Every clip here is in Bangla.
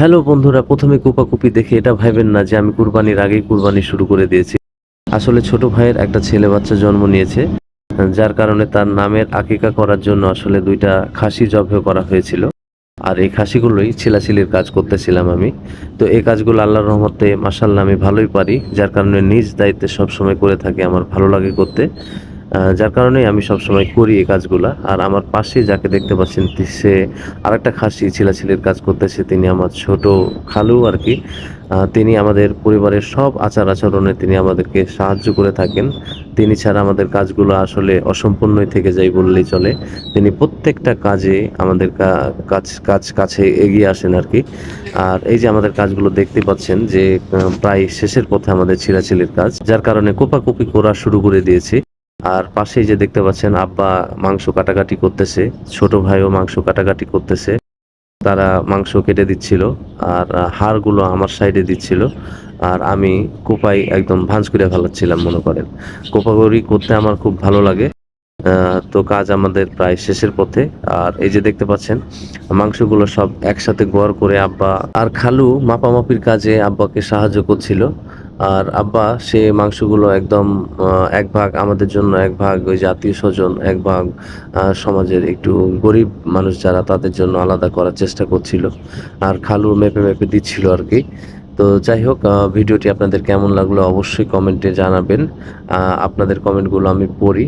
হ্যালো বন্ধুরা, প্রথমে কোপাকুপি দেখে এটা ভাইবেন না যে আমি কুরবানির আগেই কুরবানি শুরু করে দিয়েছি। আসলে ছোট ভাইয়ের একটা ছেলে বাচ্চা জন্ম নিয়েছে, যার কারণে তার নামের আকিকা করার জন্য আসলে দুইটা খাসি জবাই করা হয়েছিল। আর এই খাসিগুলোই ছিলাছিলির কাজ করতেছিলাম আমি। তো এই কাজগুলো আল্লাহর রহমতে মাশাআল্লাহ আমি ভালোই পারি, যার কারণে নিজ দায়িত্বে সবসময় করে থাকি, আমার ভালো লাগে করতে। যার কারণেই আমি সবসময় করি এই কাজগুলা। আর আমার পাশেই যাকে দেখতে পাচ্ছেন সে আরেকটা খাসি ছিলাছিলির কাজ করতেছে, তিনি আমার ছোট খালু আর কি। তিনি আমাদের পরিবারের সব আচার আচরণে তিনি আমাদেরকে সাহায্য করে থাকেন। তিনি ছাড়া আমাদের কাজগুলো আসলে অসম্পূর্ণই থেকে যায় বললেই চলে। তিনি প্রত্যেকটা কাজে আমাদের কাছে এগিয়ে আসেন আর কি। আর এই যে আমাদের কাজগুলো দেখতে পাচ্ছেন যে প্রায় শেষের পথে আমাদের ছিলাছিলির কাজ, যার কারণে কোপাকুপি করা শুরু করে দিয়েছি। আর পাশেই যে দেখতে পাচ্ছেন আব্বা মাংস কাটাকাটি করতেছে, ছোট ভাইও মাংস কাটাকাটি করতেছে। তারা মাংস কেটে দিচ্ছিল, আর হাড়গুলো আমার সাইডে দিচ্ছিল, আর আমি কোপাই একদম ভাঁজ করে ফেলাচ্ছিলাম মনে করেন। কোপাগড়ি করতে আমার খুব ভালো লাগে। তো কাজ আমাদের প্রায় শেষের পথে। আর এই যে দেখতে পাচ্ছেন মাংসগুলো সব একসাথে গড় করে আব্বা আর খালু মাপামাপির কাজে আব্বাকে সাহায্য করছিল। আর আব্বা সে মাংসগুলো একদম এক ভাগ আমাদের জন্য, এক ভাগ ওই যে আত্মীয় স্বজন, এক ভাগ সমাজের একটু গরিব মানুষ যারা তাদের জন্য আলাদা করার চেষ্টা করছিল। আর খালু মেপে মেপে দিচ্ছিল আর কি। তো যাই হোক, ভিডিওটি আপনাদের কেমন লাগলো অবশ্যই কমেন্টে জানাবেন। আপনাদের কমেন্টগুলো আমি পড়ি,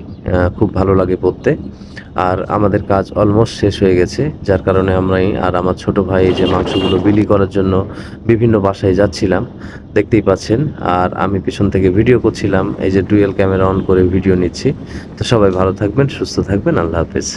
খুব ভালো লাগে পড়তে। আর আমাদের কাজ অলমোস্ট শেষ হয়ে গেছে, যার কারণে আমরাই আর আমার ছোট ভাই এই যে মাংসগুলো বিলি করার জন্য বিভিন্ন বাসায় যাচ্ছিলাম, দেখতেই পাচ্ছেন। আর আমি পিছন থেকে ভিডিও করছিলাম, এই যে ডুয়েল ক্যামেরা অন করে ভিডিও নিচ্ছি। তো সবাই ভালো থাকবেন, সুস্থ থাকবেন, আল্লাহ হাফেজ।